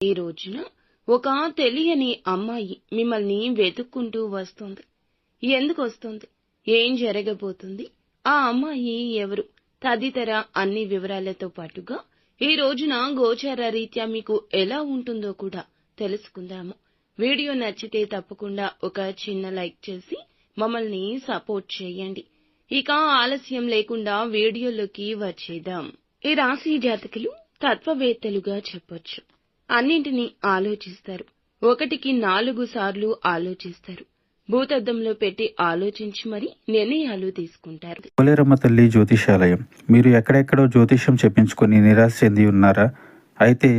ఈ రోజున ఒక తెలియని అమ్మాయి మిమ్మల్ని వెతుక్కుంటూ వస్తుంది. ఎందుకొస్తుంది, ఏం జరగబోతుంది, ఆ అమ్మాయి ఎవరు తదితర అన్ని వివరాలతో పాటుగా ఈ రోజున గోచార రీత్యా మీకు ఎలా ఉంటుందో కూడా తెలుసుకుందాము. వీడియో నచ్చితే తప్పకుండా ఒక చిన్న లైక్ చేసి మమ్మల్ని సపోర్ట్ చేయండి. ఇక ఆలస్యం లేకుండా వీడియోలోకి వచ్చేద్దాం. ఈ రాశి జాతకులు తత్వవేత్తలుగా చెప్పొచ్చు. అన్నింటినీ ఆలోచిస్తారు. 1కి 4 సార్లు ఆలోచిస్తారు. భూతద్దంలో పెట్టి ఆలోచించి మరీ నిర్ణయాలు తీసుకుంటారు. పోలేరమ్మ తల్లి జ్యోతిషాలయం. మీరు ఎక్కడెక్కడో జ్యోతిష్యం చెప్పించుకొని నిరాశ చెంది ఉన్నారా? అయితే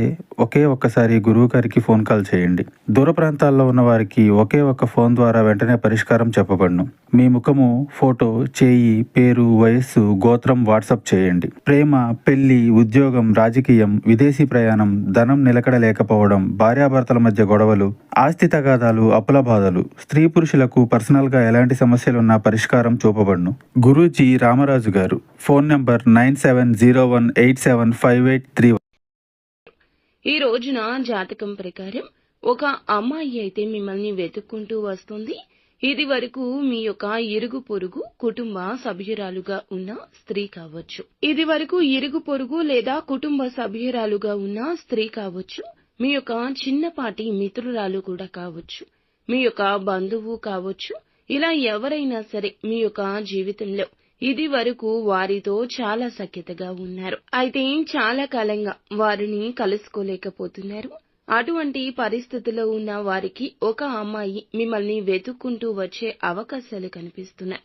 ఒక్కసారి గురువు గారికి ఫోన్ కాల్ చేయండి. దూర ప్రాంతాల్లో ఉన్న వారికి ఒకే ఒక్క ఫోన్ ద్వారా వెంటనే పరిష్కారం చెప్పబడును. మీ ముఖము, ఫోటో, చేయి, పేరు, వయస్సు, గోత్రం వాట్సాప్ చేయండి. ప్రేమ, పెళ్లి, ఉద్యోగం, రాజకీయం, విదేశీ ప్రయాణం, ధనం నిలకడ లేకపోవడం, భార్యాభర్తల మధ్య గొడవలు, ఆస్తి తగాదాలు, అప్పుల బాధలు, స్త్రీ పురుషులకు పర్సనల్ గా ఎలాంటి సమస్యలున్నా పరిష్కారం చూపబడును. గురూజీ రామరాజు గారు. Phone number 9701875831. ఈ రోజున జాతకం ప్రకారం ఒక అమ్మాయి అయితే మిమ్మల్ని వెతుక్కుంటూ వస్తుంది. ఇది వరకు మీ యొక్క ఇరుగు పొరుగు కుటుంబ సభ్యురాలుగా ఉన్న స్త్రీ కావచ్చు. ఇది వరకు ఇరుగు పొరుగు లేదా కుటుంబ సభ్యురాలుగా ఉన్న స్త్రీ కావచ్చు. మీ యొక్క చిన్నపాటి మిత్రురాలు కూడా కావచ్చు. మీ యొక్క బంధువు కావచ్చు. ఇలా ఎవరైనా సరే మీ యొక్క జీవితంలో ఇది వరకు వారితో చాలా సఖ్యతగా ఉన్నారు. అయితే చాలా కాలంగా వారిని కలుసుకోలేకపోతున్నారు. అటువంటి పరిస్థితిలో ఉన్న వారికి ఒక అమ్మాయి మిమ్మల్ని వెతుక్కుంటూ వచ్చే అవకాశాలు కనిపిస్తున్నాయి.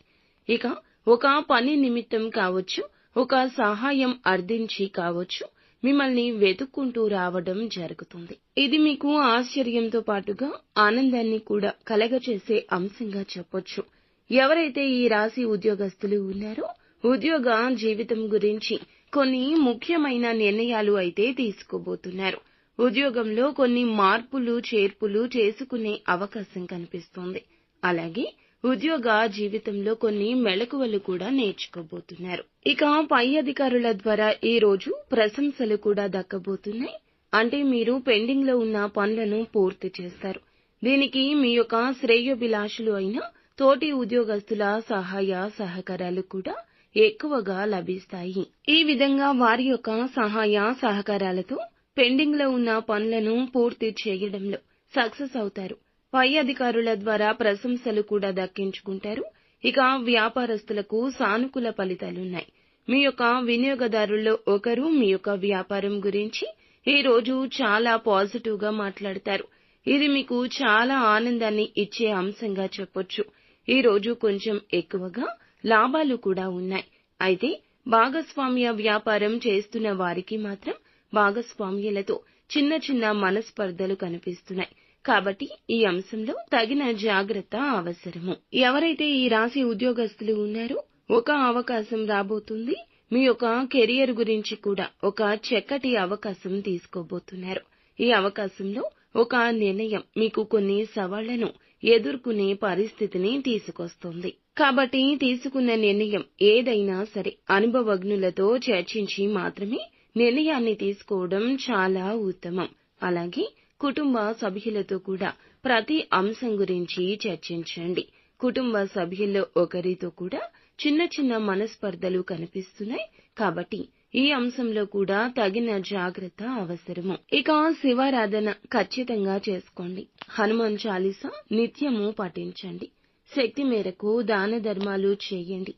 ఇక ఒక పని నిమిత్తం కావచ్చు, ఒక సహాయం అర్థించి కావచ్చు, మిమ్మల్ని వెతుక్కుంటూ రావడం జరుగుతుంది. ఇది మీకు ఆశ్చర్యంతో పాటుగా ఆనందాన్ని కూడా కలగచేసే అంశంగా చెప్పొచ్చు. ఎవరైతే ఈ రాశి ఉద్యోగస్తులు ఉన్నారో ఉద్యోగ జీవితం గురించి కొన్ని ముఖ్యమైన నిర్ణయాలు అయితే తీసుకోబోతున్నారు. ఉద్యోగంలో కొన్ని మార్పులు చేర్పులు చేసుకునే అవకాశం కనిపిస్తోంది. అలాగే ఉద్యోగ జీవితంలో కొన్ని మెళకువలు కూడా నేర్చుకోబోతున్నారు. ఇక పై అధికారుల ద్వారా ఈ రోజు ప్రశంసలు కూడా దక్కబోతున్నాయి. అంటే మీరు పెండింగ్ లో ఉన్న పనులను పూర్తి చేస్తారు. దీనికి మీ యొక్క శ్రేయోభిలాషులు అయిన తోటి ఉద్యోగస్తుల సహాయ సహకారాలు కూడా ఎక్కువగా లభిస్తాయి. ఈ విధంగా వారి యొక్క సహాయ సహకారాలతో పెండింగ్ లో ఉన్న పనులను పూర్తి చేయడంలో సక్సెస్ అవుతారు. పై అధికారుల ద్వారా ప్రశంసలు కూడా దక్కించుకుంటారు. ఇక వ్యాపారస్తులకు సానుకూల ఫలితాలున్నాయి. మీ యొక్క వినియోగదారుల్లో ఒకరు మీ యొక్క వ్యాపారం గురించి ఈ రోజు చాలా పాజిటివ్ గా మాట్లాడతారు. ఇది మీకు చాలా ఆనందాన్ని ఇచ్చే అంశంగా చెప్పొచ్చు. ఈ రోజు కొంచెం ఎక్కువగా లాభాలు కూడా ఉన్నాయి. అయితే భాగస్వామ్య వ్యాపారం చేస్తున్న వారికి మాత్రం భాగస్వామ్యులతో చిన్న చిన్న మనస్పర్ధలు కనిపిస్తున్నాయి. కాబట్టి ఈ అంశంలో తగిన జాగ్రత్త అవసరము. ఎవరైతే ఈ రాశి ఉద్యోగస్తులు ఉన్నారో ఒక అవకాశం రాబోతుంది. మీ యొక్క కెరియర్ గురించి కూడా ఒక చక్కటి అవకాశం తీసుకోబోతున్నారు. ఈ అవకాశంలో ఒక నిర్ణయం మీకు కొన్ని సవాళ్లను ఎదుర్కొనే పరిస్థితిని తీసుకొస్తుంది. కాబట్టి తీసుకున్న నిర్ణయం ఏదైనా సరే అనుభవజ్ఞులతో చర్చించి మాత్రమే నిర్ణయాన్ని తీసుకోవడం చాలా ఉత్తమం. అలాగే కుటుంబ సభ్యులతో కూడా ప్రతి అంశం గురించి చర్చించండి. కుటుంబ సభ్యుల్లో ఒకరితో కూడా చిన్న చిన్న మనస్పర్ధలు కనిపిస్తున్నాయి. కాబట్టి ఈ అంశంలో కూడా తగిన జాగ్రత్త అవసరము. ఇక శివారాధన ఖచ్చితంగా చేసుకోండి. హనుమాన్ చాలీసా నిత్యము పఠించండి. శక్తి మేరకు దాన ధర్మాలు చేయండి.